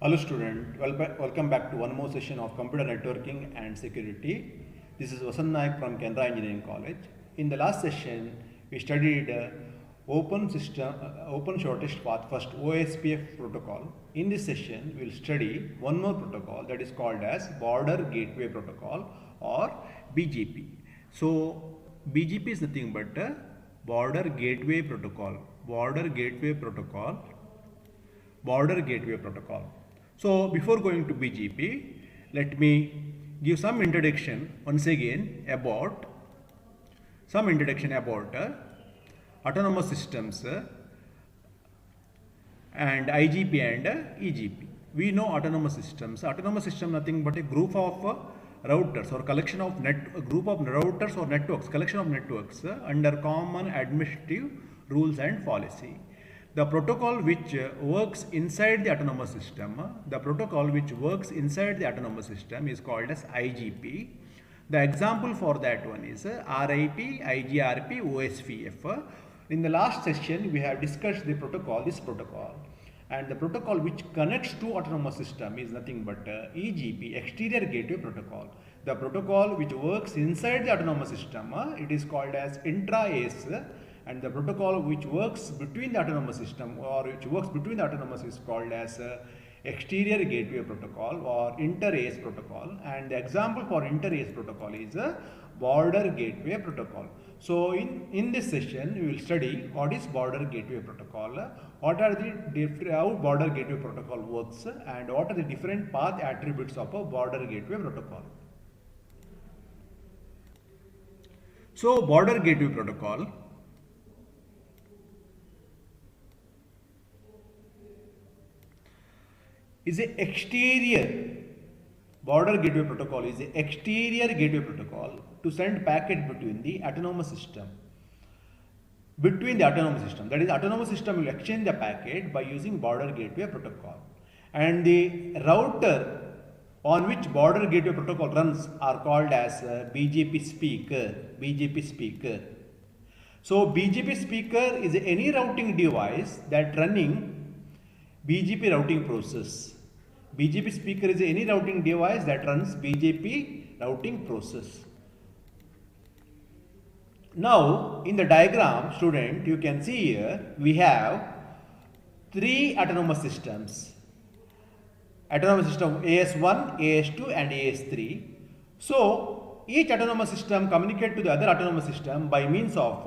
Hello student, welcome back to one more session of computer networking and security. This is Vasan Naik from Canara Engineering College. In the last session, we studied open shortest path first OSPF protocol. In this session, we will study one more protocol that is called as Border Gateway Protocol or BGP. So BGP is nothing but Border Gateway Protocol. Border Gateway Protocol. So before going to BGP, let me give some introduction once again about autonomous systems and IGP and EGP. We know autonomous systems. Autonomous system nothing but a group of routers or collection of collection of networks under common administrative rules and policy. The protocol which works inside the autonomous system, is called as IGP. The example for that one is RIP, IGRP, OSPF. In the last session, we have discussed this protocol, and the protocol which connects to autonomous system is nothing but EGP, Exterior Gateway Protocol. The protocol which works inside the autonomous system, it is called as intra-ACE. And the protocol which works between the autonomous system is called as Exterior Gateway Protocol or Inter-ACE Protocol. And the example for Inter-ACE Protocol is Border Gateway Protocol. So in this session, we will study what is Border Gateway Protocol, what are how Border Gateway Protocol works, and what are the different path attributes of a Border Gateway Protocol. So Border Gateway Protocol is an exterior gateway protocol to send packet between the autonomous system. That is, autonomous system will exchange the packet by using border gateway protocol. And the router on which border gateway protocol runs are called as BGP speaker. So BGP speaker is any routing device that running BGP routing process. BGP speaker is any routing device that runs BGP routing process. Now, in the diagram, student, you can see here we have three autonomous systems. Autonomous system AS1, AS2 and AS3. So, each autonomous system communicates to the other autonomous system by means of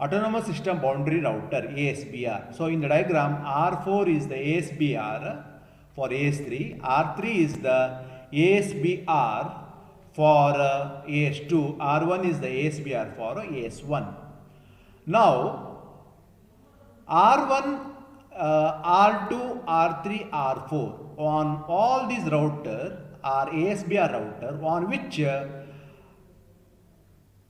Autonomous System Boundary Router ASBR. So in the diagram, R4 is the ASBR for AS3, R3 is the ASBR for AS2, R1 is the ASBR for AS1. Now R1, R2, R3, R4 on all these routers are ASBR router on which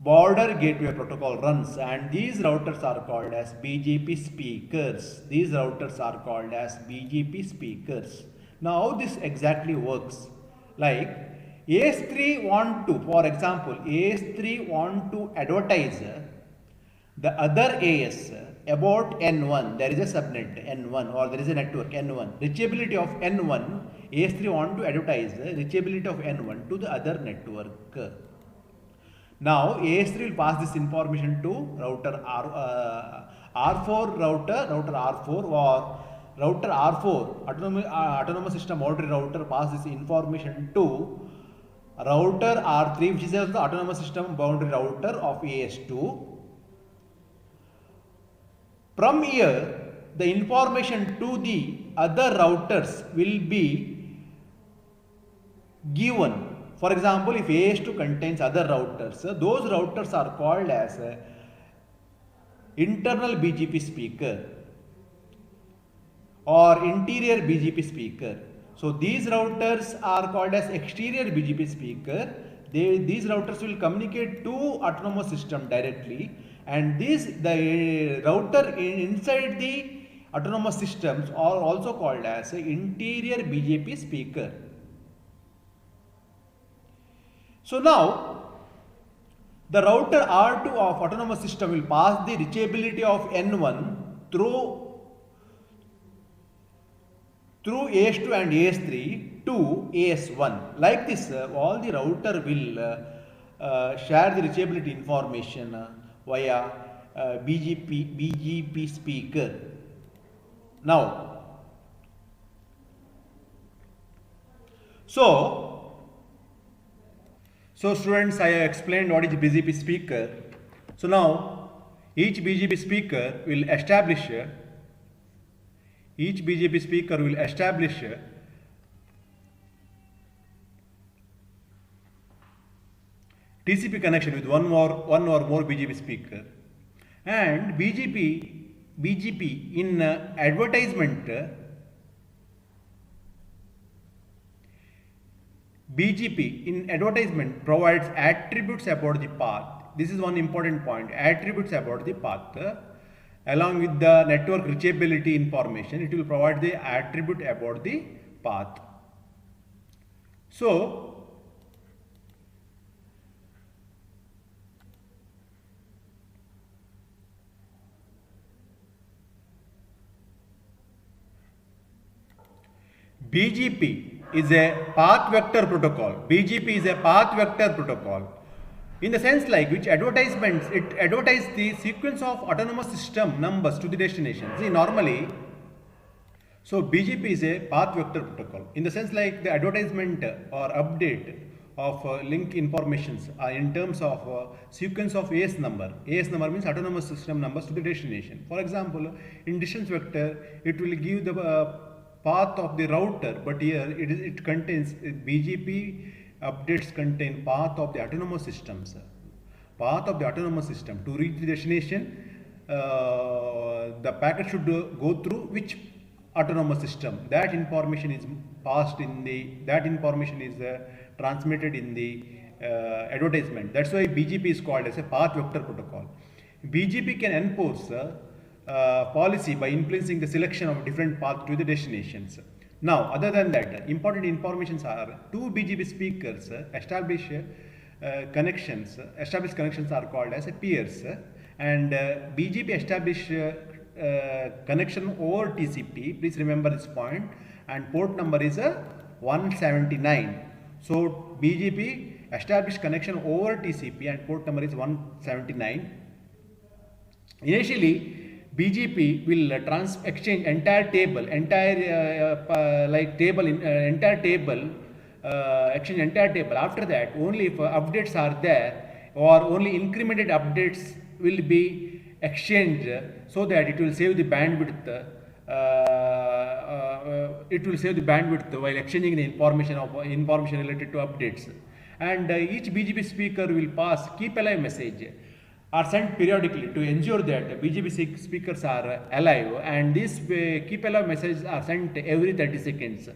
Border Gateway Protocol runs, and these routers are called as BGP speakers. Now how this exactly works? Like AS3 want to, for example, AS3 want to advertise the other AS about N1. There is a subnet N1 or there is a network N1. Reachability of N1, AS3 want to advertise the reachability of N1 to the other network. Now AS3 will pass this information to router R4 router R4 or router R4 autonomous system boundary router pass this information to router R3, which is also the autonomous system boundary router of AS2. From here, the information to the other routers will be given. For example, if AS2 contains other routers, those routers are called as internal BGP speaker or interior BGP speaker. So these routers are called as exterior BGP speaker. These routers will communicate to autonomous system directly, and the router inside the autonomous systems are also called as interior BGP speaker. So now, the router R2 of autonomous system will pass the reachability of N1 through through AS2 and AS3 to AS1. Like this, all the router will share the reachability information via BGP speaker. Now, so students, I have explained what is BGP speaker. So now each BGP speaker will establish TCP connection with one or more BGP speaker, and BGP in advertisement. BGP in advertisement provides attributes about the path. This is one important point. Attributes about the path. Along with the network reachability information, it will provide the attribute about the path. So, BGP is a path vector protocol. BGP is a path vector protocol. In the sense like which advertisements, it advertises the sequence of autonomous system numbers to the destination. See, normally, so BGP is a path vector protocol. In the sense like the advertisement or update of link informations in terms of sequence of AS number. AS number means autonomous system numbers to the destination. For example, in distance vector, it will give the path of the router, but here it contains BGP updates contain path of the autonomous systems. Path of the autonomous system to reach the destination, the packet should go through which autonomous system. That information is passed in the, that information is transmitted in the advertisement. That's why BGP is called as a path vector protocol. BGP can enforce policy by influencing the selection of different paths to the destinations. Now, other than that, important informations are two BGP speakers established connections are called as peers, and BGP established connection over TCP. Please remember this point, and port number is 179. So BGP established connection over TCP and port number is 179. Initially, BGP will exchange entire table, exchange entire table. After that, only if updates are there or only incremented updates will be exchanged, so that it will save the bandwidth. While exchanging the information related to updates. And each BGP speaker will pass keep alive message are sent periodically to ensure that BGP speakers are alive, and these keep alive messages are sent every 30 seconds.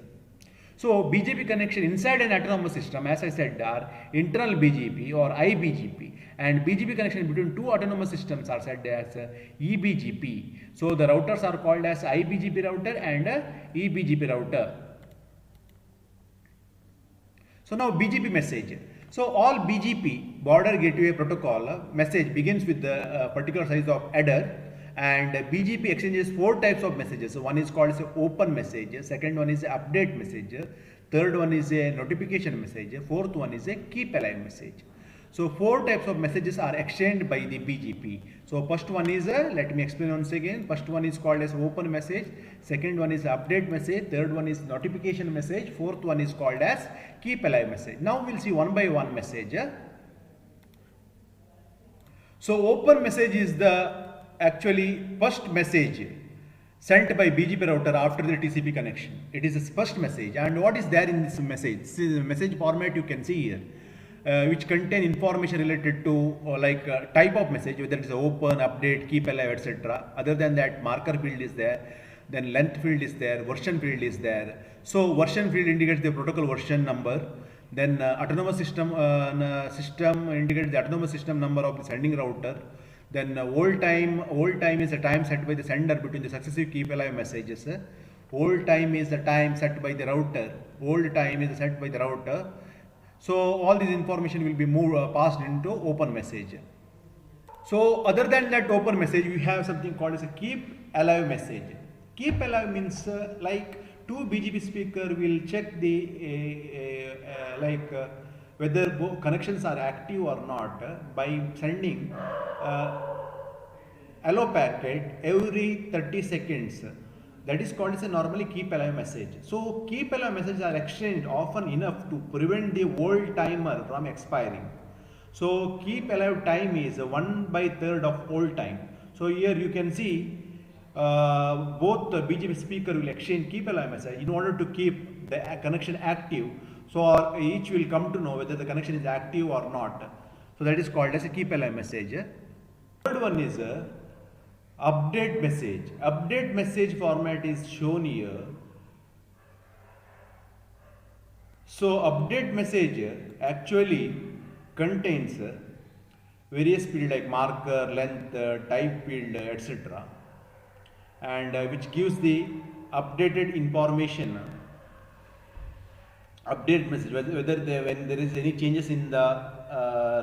So BGP connection inside an autonomous system, as I said, are internal BGP or IBGP, and BGP connection between two autonomous systems are said as EBGP. So the routers are called as IBGP router and EBGP router. So now BGP message. So all BGP border gateway protocol message begins with the particular size of header, and BGP exchanges four types of messages. So one is called as open message, second one is update message, third one is a notification message, fourth one is a keep alive message. So four types of messages are exchanged by the BGP. So first one is, let me explain once again. First one is called as open message, second one is update message, third one is notification message, fourth one is called as keep alive message. Now we'll see one by one message. So open message is the actually first message sent by BGP router after the TCP connection. It is the first message, and what is there in this message? This is the message format you can see here. Which contain information related to type of message, whether it is open, update, keep alive, etc. Other than that, marker field is there, then length field is there, version field is there. So version field indicates the protocol version number, then autonomous system indicates the autonomous system number of the sending router, then hold time is the time set by the sender between the successive keep alive messages. Hold time is the time set by the router. Hold time is set by the router. So all this information will be passed into open message. So other than that open message, we have something called as a keep alive message. Keep alive means like two BGP speaker will check the whether connections are active or not by sending allow packet every 30 seconds. That is called as a normally keep alive message. So keep alive messages are exchanged often enough to prevent the hold timer from expiring. So keep alive time is 1/3 of hold time. So here you can see both the BGP speaker will exchange keep alive message in order to keep the connection active. So each will come to know whether the connection is active or not. So that is called as a keep alive message. Third one is update message. Update message format is shown here. So update message actually contains various field like marker, length, type field, etc. and which gives the updated information. Update message whether when there is any changes in the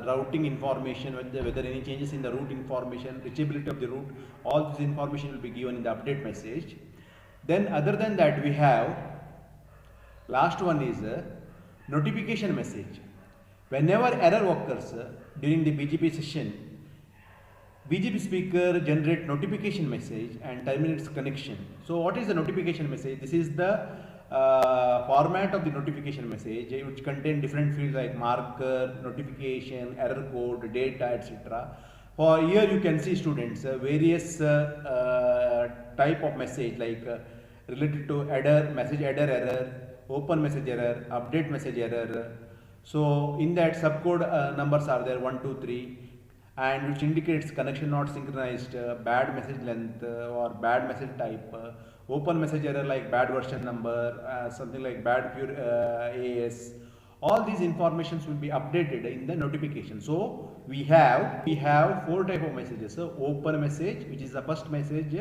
routing information, whether any changes in the route information, reachability of the route, all this information will be given in the update message. Then other than that, we have last one is notification message. Whenever error occurs during the BGP session, BGP speaker generate notification message and terminates connection. So what is the notification message? This is the format of the notification message, which contain different fields like marker, notification, error code, data, etc. For here you can see students various type of message like related to header, message header error, open message error, update message error. So in that subcode numbers are there 1, 2, 3, and which indicates connection not synchronized, bad message length or bad message type, open message error like bad version number, something like bad pure AS. All these informations will be updated in the notification. So we have 4 type of messages. So open message, which is the first message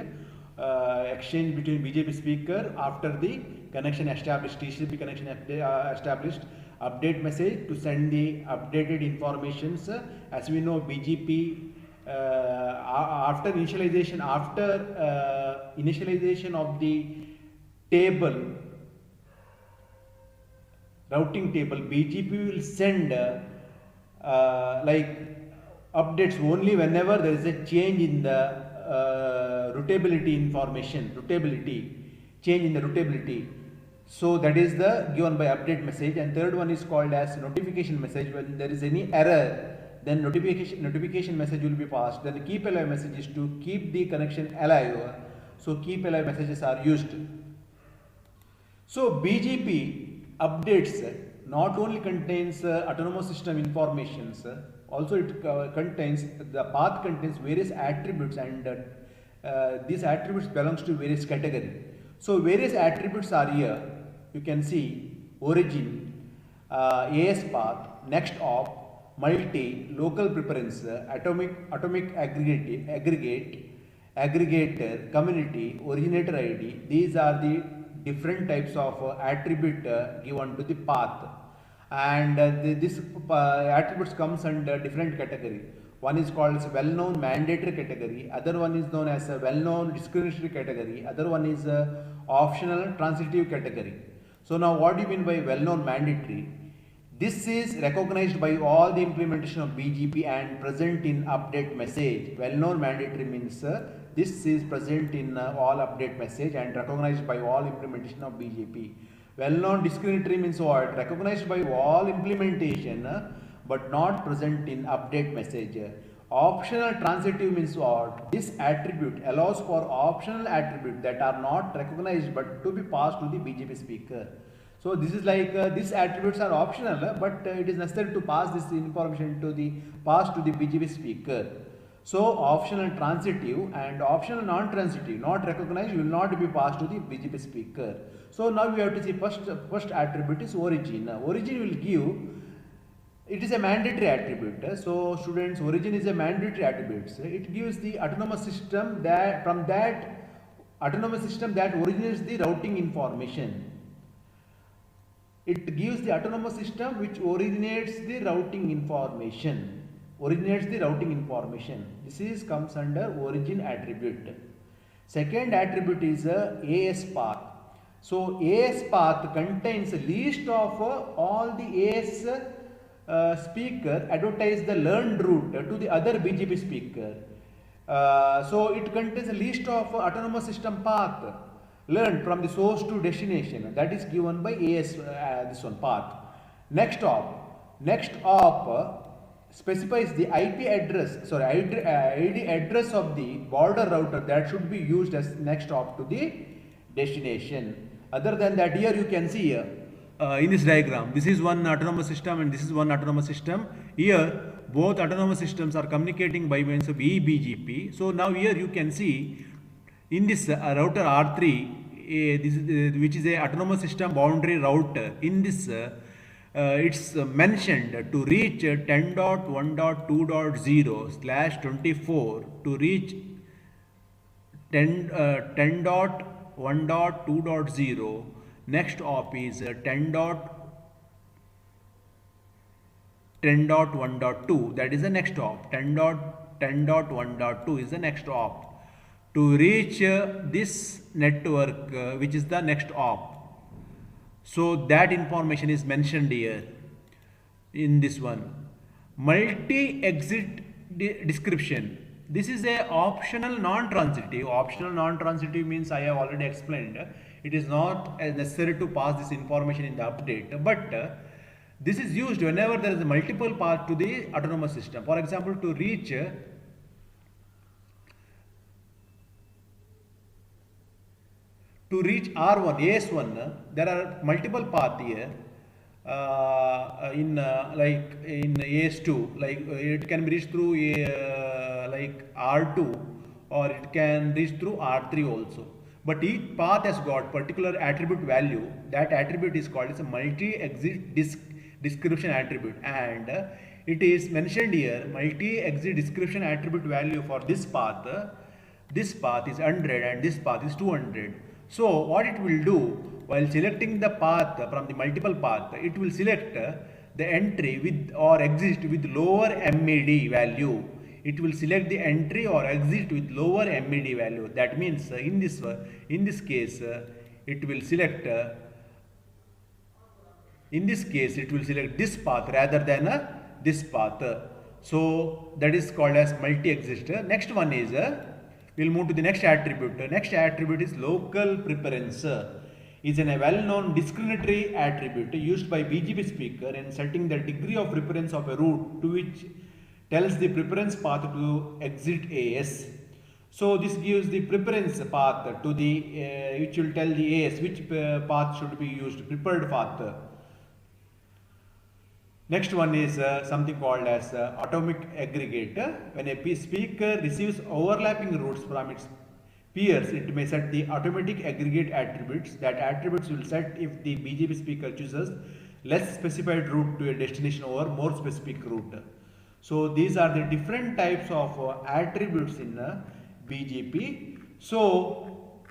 exchange between BGP speaker after the connection established, TCP connection established. Update message to send the updated informations. As we know, BGP after initialization of the table, routing table, BGP will send like updates only whenever there is a change in the routability information, change in the routability. So that is the given by update message. And third one is called as notification message. When there is any error, then notification message will be passed. Then the keep alive message is to keep the connection alive. So keep alive messages are used. So BGP updates not only contains autonomous system informations, also it contains, the path contains various attributes, and these attributes belongs to various category. So various attributes are here. You can see origin, AS path, next op, multi, local preference, atomic aggregator, community, originator ID. These are the different types of attribute given to the path, and this attributes comes under different category. One is called as well-known mandatory category, other one is known as a well-known discriminatory category, other one is optional transitive category. So now what do you mean by well-known mandatory? This is recognized by all the implementation of BGP and present in update message. Well-known mandatory means this is present in all update message and recognized by all implementation of BGP. Well-known discriminatory means what? Recognized by all implementation but not present in update message. Optional transitive means what? This attribute allows for optional attributes that are not recognized but to be passed to the BGP speaker. So this is like these attributes are optional, but it is necessary to pass this information to the BGP speaker. So optional transitive and optional non-transitive, not recognized, will not be passed to the BGP speaker. So now we have to see first attribute is origin. Origin will give, it is a mandatory attribute. So students, origin is a mandatory attribute. It gives the autonomous system that from that autonomous system that originates the routing information. It gives the autonomous system which originates the routing information. This is comes under origin attribute. Second attribute is AS path. So AS path contains a list of all the AS speaker advertise the learned route to the other BGP speaker. So it contains a list of autonomous system path learned from the source to destination, that is given by AS this one path. Next op specifies the IP address, sorry, ID address of the border router that should be used as next op to the destination. Other than that, here you can see in this diagram, this is one autonomous system and this is one autonomous system. Here both autonomous systems are communicating by means of eBGP. So now here you can see in this router R3, this is, which is a autonomous system boundary router. In this it's mentioned to reach 10.1.2.0/24 to reach 10.1.2.0. Next op is 10.1.2, that is the next op. 10.1.2 is the next op to reach this network, which is the next op. So that information is mentioned here in this one. Multi-exit description. This is a optional non-transitive. Optional non-transitive means I have already explained. It is not necessary to pass this information in the update, but this is used whenever there is a multiple path to the autonomous system. For example, to reach R1, AS1, there are multiple paths here. Like in AS2, like it can be reached through like R2, or it can reach through R3 also. But each path has got particular attribute value. That attribute is called as a multi-exit description attribute, and it is mentioned here multi-exit description attribute value for this path. This path is 100 and this path is 200. So what it will do, while selecting the path from the multiple path, it will select the entry with or exit with lower MED value. It will select the entry or exit with lower MED value. That means in this case it will select this path rather than this path. So that is called as multi-exit. Next one is we'll move to the next attribute. The next attribute is local preference. Is a well-known discriminatory attribute used by BGP speaker in setting the degree of preference of a route to which tells the preference path to exit AS. So this gives the preference path to the which will tell the AS which path should be used, preferred path. Next one is something called as atomic aggregate. When a speaker receives overlapping routes from its peers, it may set the automatic aggregate attributes. That attributes will set if the BGP speaker chooses less specified route to a destination over more specific route. So these are the different types of attributes in BGP. So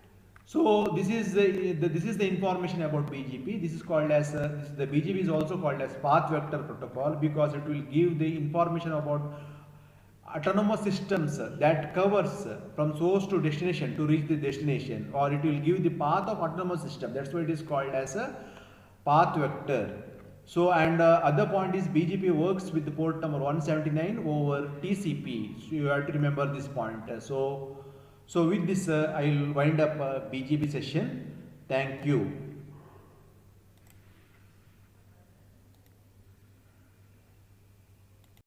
this is the information about BGP. This is called as the BGP is also called as path vector protocol because it will give the information about autonomous systems that covers from source to destination to reach the destination, or it will give the path of autonomous system. That's why it is called as a path vector. So and other point is BGP works with the port number 179 over TCP. So you have to remember this point. So with this I will wind up BGP session. Thank you.